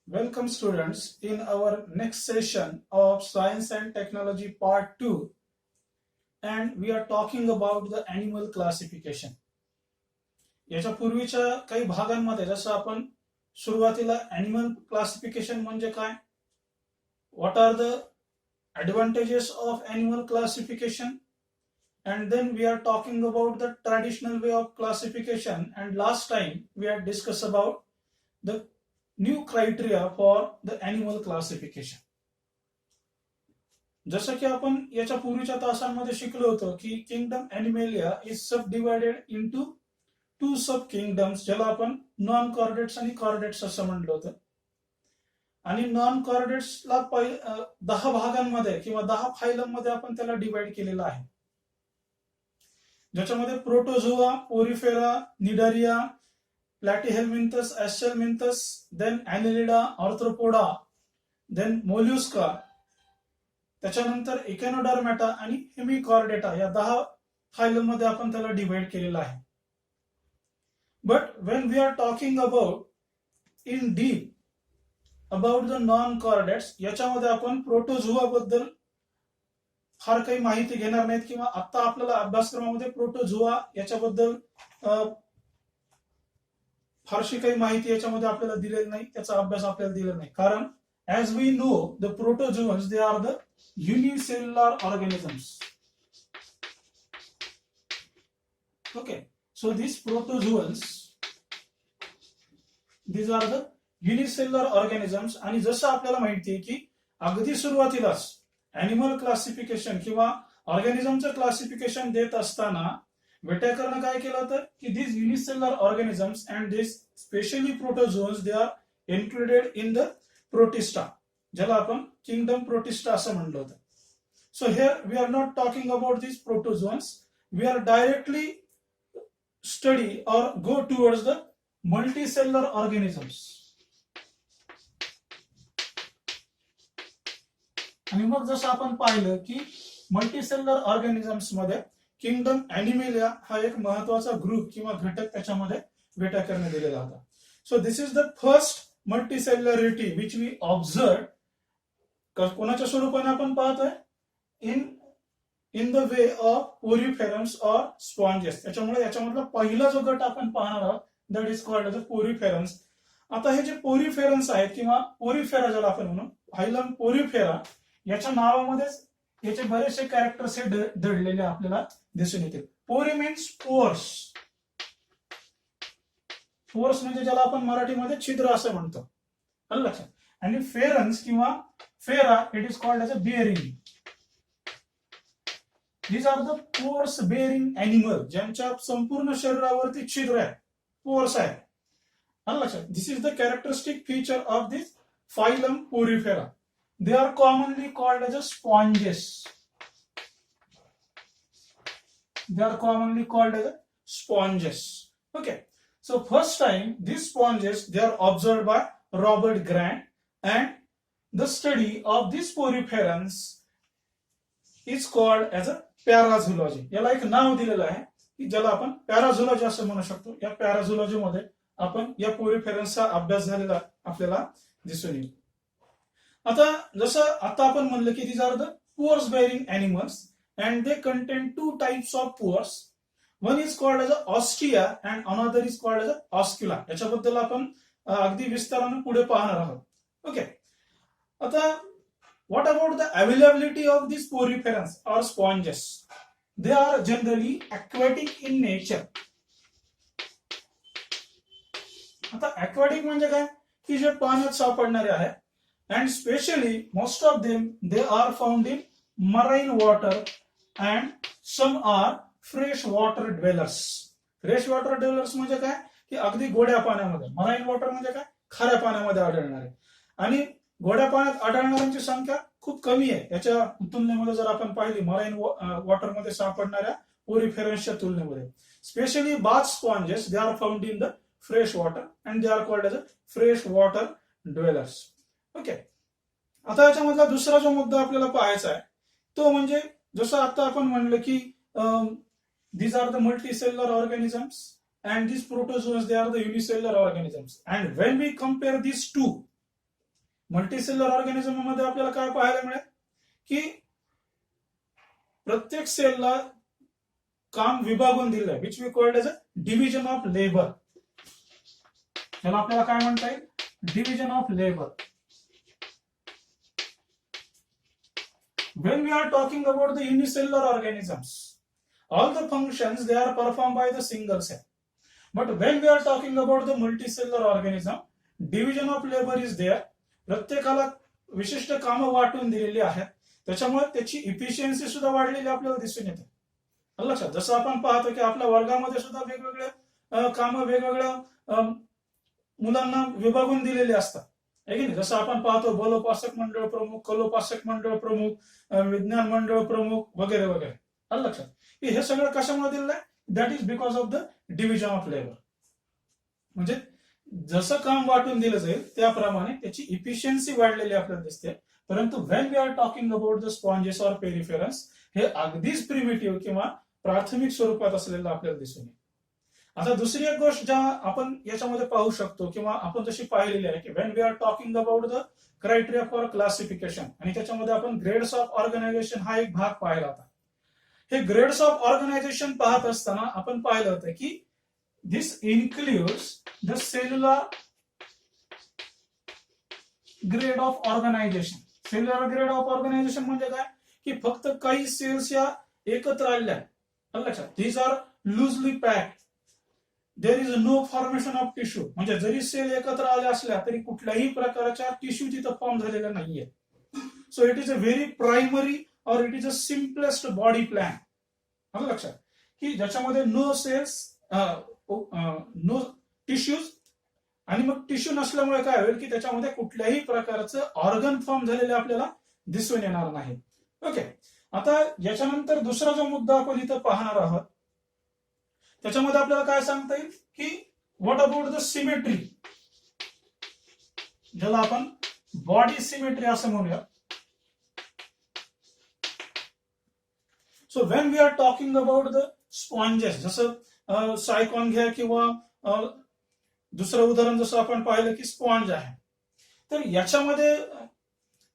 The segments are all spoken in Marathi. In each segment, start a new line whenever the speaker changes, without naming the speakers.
Welcome students in our next session of Science and Technology Part 2, and we are talking about the animal classification. याच्या पूर्वीच्या काही भागांमध्ये जसं आपण सुरुवातीला animal classification म्हणजे काय, what are the advantages of animal classification, and then we are talking about the traditional way of classification, and last time we had discussed about the new criteria for the animal classification. जसं की आपण याच्या पूर्वीच्या तासांमध्ये शिकलो होतो की kingdom Animalia is sub divided into two sub kingdoms, ज्याला आपण नॉन कॉर्डेट्स आणि कॉर्डेट्स असं म्हटलं होतं. आणि नॉन कॉर्डेट्सला 10 भागांमध्ये किंवा 10 फायलम मध्ये आपण त्याला डिवाइड केलेलं आहे, ज्याच्यामध्ये protozoa, porifera, cnidaria, platyhelminthes, aschelminthes, then annelida, arthropoda, then mollusca, त्याच्यानंतर इकेनोडर्मॅटा आणि हेमिकॉर्डेटा या 10 फायलम मध्ये आपण त्याला डिवाइड केलेलं आहे. But when we are talking about in deep about the non chordates, याच्यामध्ये आपण प्रोटोझोआ बद्दल फार काही माहिती घेणार नाहीत, किंवा आता आपल्याला अभ्यासक्रमामध्ये प्रोटोझोआ याच्याबद्दल फारशी काही माहिती याच्यामध्ये आपल्याला दिलेली नाही, त्याचा अभ्यास आपल्याला दिलेला नाही. कारण as we know, the protozoans, they are the unicellular organisms. Okay, so these protozoans, these are the unicellular organisms. आणि जसं आपल्याला माहिती आहे की अगदी सुरुवातीलाच ॲनिमल क्लासिफिकेशन किंवा ऑर्गॅनिझमचं क्लासिफिकेशन देत असताना वेटेकरनं काय केलं होतं की these unicellular organisms and these specially protozoans, they are included in the protista, ज्याला आपण किंगडम प्रोटिस्टा असं म्हणलं होतं. So here we are not talking about this protozoans, we are directly study or go towards the multicellular organisms. आणि मग जसं आपण पाहिलं की मल्टीसेल्युलर ऑर्गॅनिझम्स मध्ये किंगडम ॲनिमेलिया हा एक महत्वाचा ग्रुप किंवा घटक त्याच्यामध्ये वेटेकरने दिलेला होता. So this is the first multicellularity which we observe. कोणाच्या स्वरूपाने आपण पाहतोय in the way of poriferans or sponges. त्याच्यामुळे याच्यामधला पहिला जो गट आपण पाहणार आहोत that is called as a poriferans. आता हे जे पोरिफेरन्स आहेत किंवा पोरिफेरा ज्याला आपण म्हणू, फायलम पोरिफेरा, याच्या नावामध्येच याचे बरेचसे कॅरेक्टर्स हे दडलेले आपल्याला दिसून येतील. पोरी मीन्स पोर्स. पोर्स म्हणजे ज्याला आपण मराठीमध्ये छिद्र असं म्हणतो, आलं लक्षात. आणि फेरन्स किंवा फेरा, it is called as a bearing. These are the pores bearing animal, ज्यांच्या संपूर्ण शरीरावरती छिद्र आहे, पोर्स आहे, आलं लक्षात. This is the characteristic feature of this phylum porifera. They are commonly called as a sponges. They are commonly called as a sponges. Okay. So first time these sponges, they are observed by Robert Grant, and the study of these poriferans is called as a parazoology. याला एक नाव दिलेलं आहे की ज्याला आपण पॅराझोलॉजी असं म्हणू शकतो. या पॅराझोलॉजी मध्ये आपण या पोरिफेरन्सचा अभ्यास झालेला आपल्याला दिसून येईल. आता जसं आता आपण म्हणलं की these are the pores bearing animals and they contain two types of pores. One is called as a ostia and another is called as a oscula. याच्याबद्दल आपण अगदी विस्ताराने पुढे पाहणार आहोत. ओके. आता what about the availability of these poriferans or sponges? They are generally aquatic in nature. आता aquatic म्हणजे काय की जे पाण्यात सापडणारे आहे, and specially most of them they are found in marine water and some are fresh water dwellers. Fresh water dwellers म्हणजे काय की अगदी गोड्या पाण्यामध्ये. मराईन वॉटर म्हणजे काय, खाऱ्या पाण्यामध्ये आढळणारे. आणि गोड्या पाण्यात आढळणाऱ्यांची संख्या खूप कमी आहे याच्या तुलनेमध्ये जर आपण पाहिली मराईन वॉटरमध्ये सापडणाऱ्या पोरिफेरन्सच्या तुलनेमध्ये. Specially bath sponges, they are found in the fresh water and they are called as a fresh water dwellers. Okay. आता याच्यामधला दुसरा जो मुद्दा आपल्याला पाहायचा आहे तो म्हणजे जसं आता आपण म्हणलं की these are the multicellular organisms and these protozoans, they are the unicellular organisms. And when we compare these two, multicellular organism मध्ये आपल्याला काय पाहायला मिळेल की प्रत्येक सेलला काम विभागून दिलं आहे, which we called as a division of labour. त्याला आपल्याला काय म्हणता येईल, division of labour. When we are talking about the unicellular organisms, all the functions they are performed by the single cell. But when we are talking about the multicellular organism, division of labor is there. प्रत्येकाला विशिष्ट कामं वाटून दिलेली आहेत, त्याच्यामुळे त्याची इफिशियन्सी सुद्धा वाढलेली आपल्याला दिसून येते. लक्षात, जसं आपण पाहतो की आपल्या वर्गामध्ये सुद्धा वेगवेगळे कामं वेगवेगळ्या मुलांना विभागून दिलेले असतात, आहे की नाही. जसं आपण पाहतो बोलोपासक मंडळ प्रमुख, कलोपासक मंडळ प्रमुख, विज्ञान मंडळ प्रमुख वगैरे वगैरे. आलं लक्षात की हे सगळं कशामुळे दिलेलं आहे, that is because of the division of labour. म्हणजे जसं काम वाटून दिलं जाईल त्याप्रमाणे त्याची इफिशियन्सी वाढलेली आपल्याला दिसते. परंतु when we are talking about the sponges or poriferans, हे अगदीच प्रिमिटिव्ह किंवा प्राथमिक स्वरूपात असलेलं आपल्याला दिसून येईल. आता दुसरी एक गोष्ट ज्या आपण याच्यामध्ये पाहू शकतो किंवा आपण जशी पाहिलेली आहे की when we are talking about the criteria for classification, आणि त्याच्यामध्ये आपण ग्रेड्स ऑफ ऑर्गनायझेशन हा एक भाग पाहिला होता. हे ग्रेड्स ऑफ ऑर्गनायझेशन पाहत असताना आपण पाहिलं होतं की this includes the cellular grade of organization. Cellular grade of organization म्हणजे काय की फक्त काही सेल्स या एकत्र आलेल्या आहेत. लक्षात, these are loosely packed, there is no formation of tissue. म्हणजे जरी सेल एकत्र आल्या असल्या तरी कुठल्याही प्रकारच्या टिश्यू तिथं फॉर्म झालेल्या नाहीये. So it is a very primary or it is a simplest body plan. आलं लक्षात की ज्याच्यामध्ये नो सेल्स, नो टिश्यूज, आणि मग टिश्यू नसल्यामुळे काय होईल की त्याच्यामध्ये कुठल्याही प्रकारचं ऑर्गन फॉर्म झालेले आपल्याला दिसून येणार नाही. ओके, आता याच्यानंतर दुसरा जो मुद्दा आपण इथं पाहणार आहोत त्याच्यामध्ये आपल्याला काय सांगता येईल की व्हॉट अबाउट द सिमेट्री, ज्याला आपण बॉडी सिमेट्री असं म्हणूया. So when we are talking about the sponges, जसं सायकॉन घ्या किंवा दुसरं उदाहरण जसं आपण पाहिलं की स्पॉन्ज आहे, तर याच्यामध्ये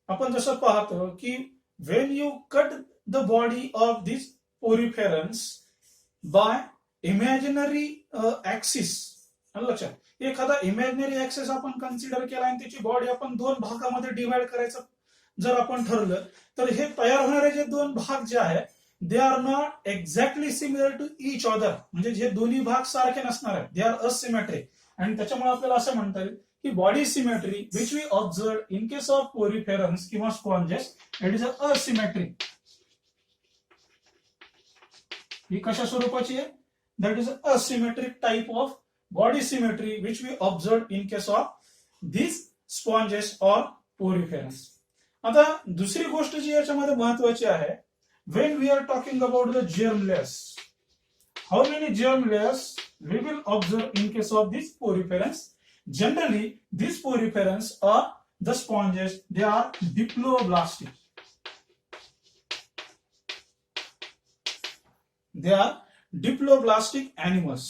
आपण जसं पाहतो की when you cut the body of this poriferans by imaginary axis. लक्षात, एखादा इमॅजिनरी ऍक्सिस आपण कन्सिडर केला आणि त्याची बॉडी आपण दोन भागामध्ये डिवाइड करायचं जर आपण ठरलं, तर हे तयार होणारे जे दोन भाग जे आहेत they are not exactly similar to each other. म्हणजे जे दोन्ही भाग सारखे नसणार आहेत, दे आर असिमेट्रिक. आणि त्याच्यामुळे आपल्याला असं म्हणता येईल की body symmetry which we observe in case of poriferans किंवा स्पॉन्जेस, इट इज असिमेट्रिक. ही कशा स्वरूपाची आहे, that is a asymmetric type of body symmetry which we observed in case of these sponges or poriferans. आता दुसरी गोष्ट जी याच्यामध्ये महत्वाची आहे, when we are talking about the germ layers, how many germ layers we will observe in case of these poriferans. Generally these poriferans are the sponges, they are diploblastic, they are diploblastic animals.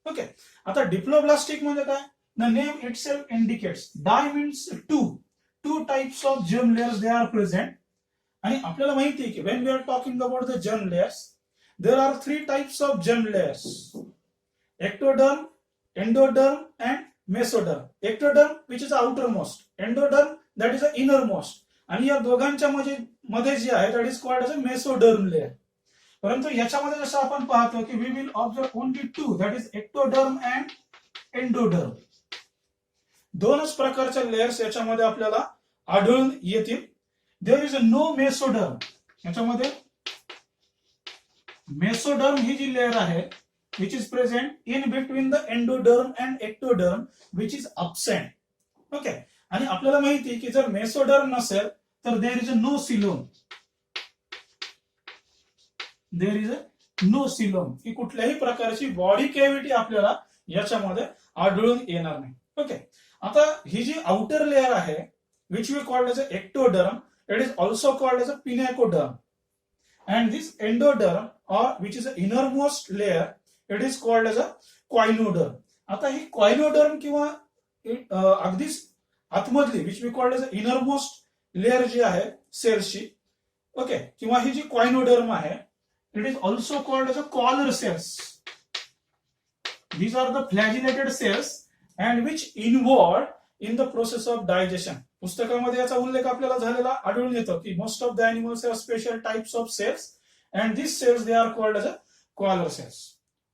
Okay, आता डिप्लोब्लास्टिक म्हणजे काय, the name itself indicates, di means two types of germ layers they are present. आणि आपल्याला माहिती आहे की when we are talking about the germ layers, there are 3 types of germ layers, ectoderm, endoderm and mesoderm. Ectoderm which is outer most, endoderm that is a inner most, आणि या दोघांच्या मध्ये जे आहे that is called as a mesoderm layer. परंतु याच्यामध्ये जसं आपण पाहतो की we will observe only 2, that is ectoderm and endoderm. दोनच प्रकारच्या लेयर्स याच्यामध्ये आपल्याला आढळून येतील. There is a no mesoderm. याच्यामध्ये मेसोडर्म ही जी लेयर आहे which is present in between the endoderm and ectoderm which is absent. Okay, आणि आपल्याला माहिती की जर मेसोडर्म नसेल तर there is a no coelom, there is a no coelom, की कुठल्याही प्रकारची बॉडी कॅव्हिटी आपल्याला याच्यामध्ये आढळून येणार नाही. ओके, आता ही जी आउटर लेअर आहे which we called as a ectoderm, it is also called as a pinacoderm, and this endoderm or which is a innermost layer, it is called as a choanoderm. आता ही क्वायनोडर्म किंवा अगदीच आतमधली which we called as innermost layer जी आहे सेल्सची, ओके, किंवा ही जी कॉइनोडर्म आहे, it is also called as a collar cells. These are the flagellated cells and which involved in the process of digestion. पुस्तकामध्ये याचा उल्लेख आपल्याला झालेला आढळून येतो की most of the animals have special types of cells and this cells they are called as a collar cells.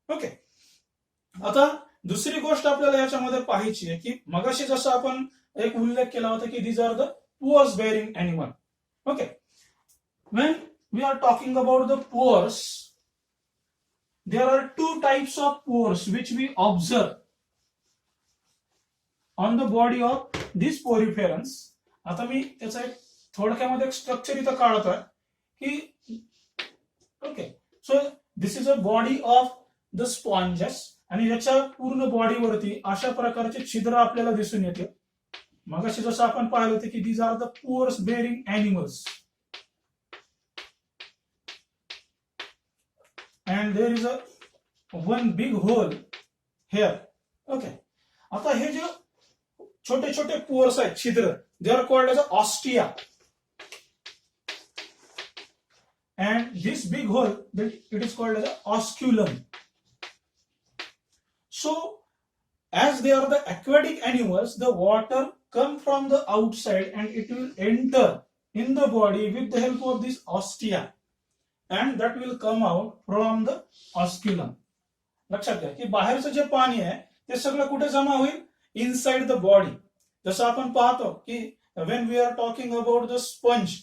Okay, आता दुसरी गोष्ट आपल्याला याच्यामध्ये पाहायची आहे की मगाशी जसं आपण एक उल्लेख केला होता की these are the pores bearing animal. Okay, when we are talking about the pores, there are two types of pores which we observe on the body of these poriferans. आता मी त्याचा एक थोडक्यामध्ये स्ट्रक्चर इथं काढतोय की okay, so this is a body of the sponges आणि याच्या पूर्ण बॉडीवरती अशा प्रकारचे छिद्र आपल्याला दिसून येते. मगाशी जसं आपण पाहिलं होतं की these are the pores bearing animals and there is a one big hole here. Okay, आता हे जे छोटे छोटे पोअर्स आहेत, छिद्र, they are called as a ostia, and this big hole, it is called as a osculum. So as they are the aquatic animals, the water come from the outside and it will enter in the body with the help of this ostia, and that will come out from the osculum. लक्षात घ्या की बाहेरचं जे पाणी आहे ते सगळं कुठे जमा होईल, इनसाइड द बॉडी. जसं आपण पाहतो की when we are talking about the sponge,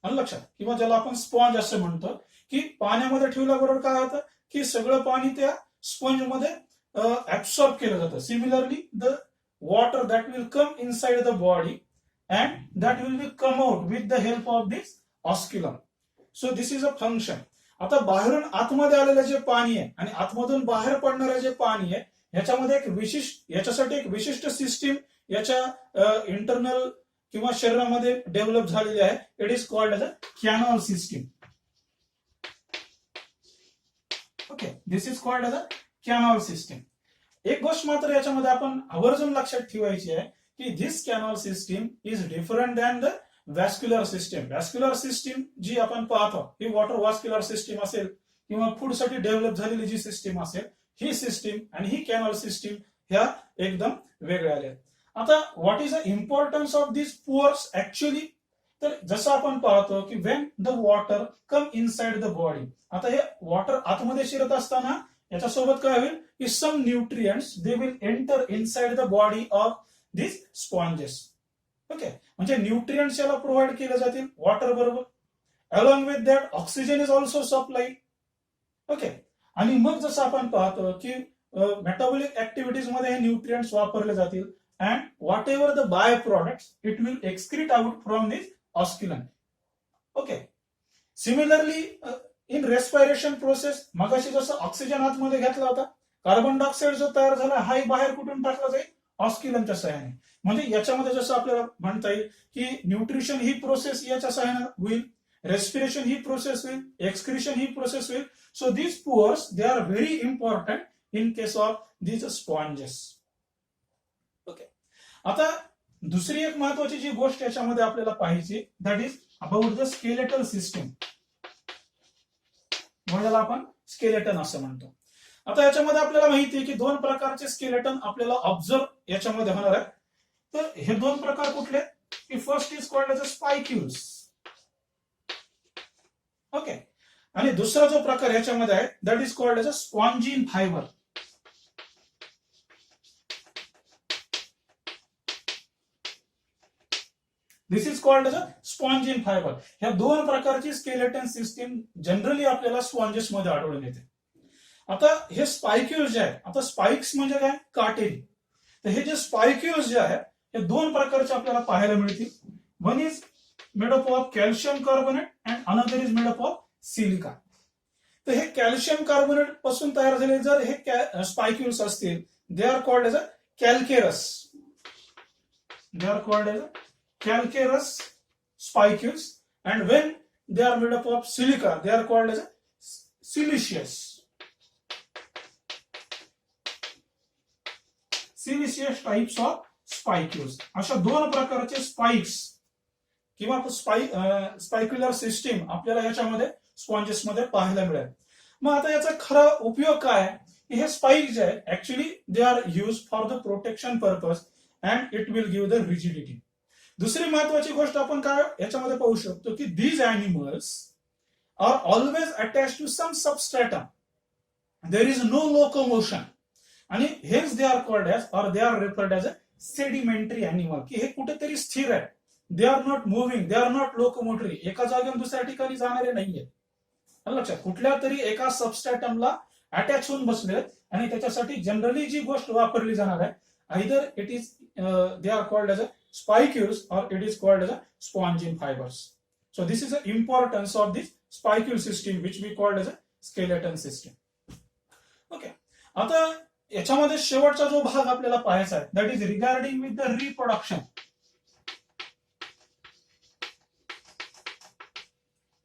लक्षात, किंवा ज्याला आपण स्पॉन्ज असं म्हणतो, की पाण्यामध्ये ठेवल्याबरोबर काय होतं की सगळं पाणी त्या स्पंज मध्ये ऍब्सॉर्ब केलं जातं. Similarly the water that will come inside the body and that will be come out with the help of this osculum. So this is a function. आता बाहेरून आतमध्ये आलेलं जे पाणी आहे आणि आतमधून बाहेर पडणारं जे पाणी आहे ह्याच्यामध्ये याच्यासाठी एक विशिष्ट सिस्टीम याच्या इंटरनल किंवा शरीरामध्ये डेव्हलप झालेली आहे. It is called as a canal system. Okay, this is called as a canal system. एक गोष्ट मात्र याच्यामध्ये आपण आवर्जून लक्षात ठेवायची आहे की this canal system is different than the vascular system. Vascular system जी आपण पाहतो ही वॉटर व्हॅस्क्युलर सिस्टीम असेल किंवा फूड साठी डेव्हलप झालेली जी सिस्टीम असेल, ही सिस्टीम आणि ही कॅनॉल सिस्टीम ह्या एकदम वेगळ्या आल्या. आता what is the importance of this pores actually, तर जसं आपण पाहतो की Wien the water come inside the body, आता हे वॉटर आतमध्ये शिरत असताना याच्यासोबत काय होईल की some nutrients they will enter inside the body of this sponges. Okay, म्हणजे न्यूट्रिएंट्स याला प्रोव्हाइड केले जातील वॉटर बरोबर. Along with that oxygen is also supplied. Okay, आणि मग जसं आपण पाहतो की मेटाबॉलिक ऍक्टिव्हिटीज मध्ये हे न्यूट्रिएंट्स वापरले जातील and whatever the by products it will excrete out from this osculum. Okay, similarly in respiration process, मगाशी जसं ऑक्सिजन आतमध्ये घेतला होता, कार्बन डायऑक्साईड जो तयार झाला हाही बाहेर कुठून टाकला जाईल, ऑस्क्युलमच्या सहाय्याने. म्हणजे याच्यामध्ये जसं आपल्याला म्हणता येईल की न्यूट्रिशन ही प्रोसेस याच्या सहाय्याने होईल, रेस्पिरेशन ही प्रोसेस होईल, एक्सक्रिशन ही प्रोसेस होईल. So these pores they are very important in case of these sponges. Okay, आता दुसरी एक महत्वाची जी गोष्ट याच्यामध्ये आपल्याला पाहायची that is about the skeletal system, ज्याला आपण स्केलेटन असं म्हणतो. आता याच्यामध्ये आपल्याला माहिती आहे की दोन प्रकारचे स्केलेटन आपल्याला ऑब्झर्व याच्यामध्ये होणार आहे. तर हे दोन प्रकार कुठले की first is called as a spicules. Okay, आणि दुसरा जो प्रकार याच्यामध्ये आहे that is called as a spongin fiber. This is called as a spongin fiber. ह्या दोन प्रकारची स्केलेटन सिस्टीम जनरली आपल्याला स्पॉन्जेस मध्ये आढळून येते. आता हे स्पाइक्युल्स जे आहे, आता स्पाइक्स म्हणजे काय, काटेरी. तर हे जे स्पाइक्युल्स जे आहे हे दोन प्रकारचे आपल्याला पाहायला मिळतील. One is made up of calcium carbonate and another is made up of silica. तर हे कॅल्शियम कार्बोनेट पासून तयार झालेले जर हे स्पाइक्युल्स असतील, they are called as a calcareous. They are called as a calcareous spicules, and when they are made up of silica they are called as siliceous. Siliceous types of spicules. अशा दोन प्रकारचे स्पाइक्स किंवा स्पाइक्युलर सिस्टीम आपल्याला याच्यामध्ये स्पॉन्जेस मध्ये पाहायला मिळेल. मग आता याचा खरा उपयोग काय आहे? हे स्पाइक जे आहे actually they are use for the protection purpose and it will give the rigidity. दुसरी महत्वाची गोष्ट आपण काय याच्यामध्ये पाहू शकतो की these animals are always attach to some substratum. There is no locomotion आणि हेच they are called as or they are referred as a sedimentary animal, की हे कुठेतरी स्थिर आहे. They are not moving, they are not locomotory, एका जागेवर दुसऱ्या ठिकाणी जाणारे नाहीये. लक्षात, कुठल्या तरी एका सबस्ट्रॅटमला अटॅच होऊन बसले आणि त्याच्यासाठी जनरली जी गोष्ट वापरली जाणार आहे either it is they are called as a spicules or it is called as a spongin fibers. So this is the importance of this spicule system which we called as a skeleton system. Okay, आता याच्यामध्ये शेवटचा जो भाग आपल्याला पाहायचा आहे that is regarding with the reproduction.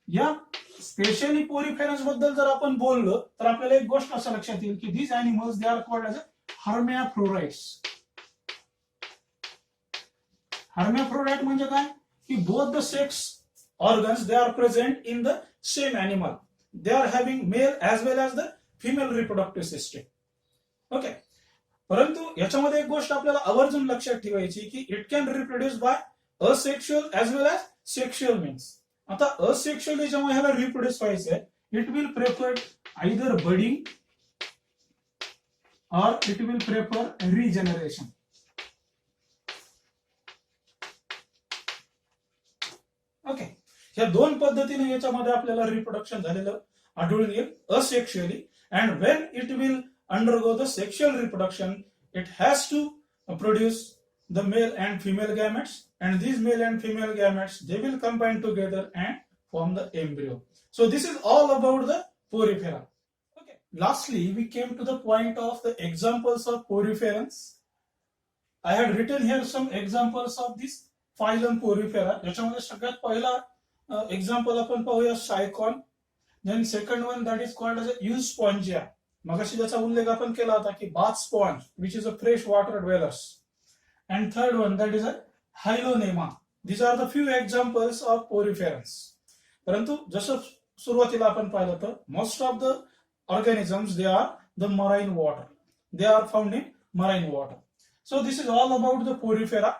या स्पेशली पोरिफेरन्स बद्दल जर आपण बोललो तर आपल्याला एक गोष्ट असं लक्षात येईल की these animals they are called as a hermaphrodites. Hermaphrodite म्हणजे काय की both the sex organs they are present in the same animal. They are having male as well as the female reproductive system. Okay, परंतु याच्यामध्ये एक गोष्ट आपल्याला आवर्जून लक्षात ठेवायची की it can reproduce by asexual as well as sexual means. आता असेक्शुअली जेव्हा ह्याला रिप्रोड्यूस व्हायचंय it will prefer either budding और it will prefer regeneration. Okay, ह्या दोन पद्धतीने याच्यामध्ये आपल्याला रिप्रोडक्शन झालेलं आढळून येईल asexually. And Wien it will undergo the sexual reproduction, it has to produce the male and female gametes, and these male and female gametes they will combine together and form the embryo. So this is all about the porifera. Okay, lastly we came to the point of the examples of poriferans. I had written here some examples of this phylum porifera. याच्यामध्ये सगळ्यात पहिला example आपण पाहूया सायकॉन. then second one that is called as a euspongia. मगाशी ज्याचा उल्लेख आपण केला होता की bath sponge which is a fresh water dwellers. And third one that is a hyalonema. These are the few examples of poriferans. परंतु जसं सुरुवातीला आपण पाहिलं तर most of the organisms they are the marine water. They are found in marine water. So this is all about the Porifera.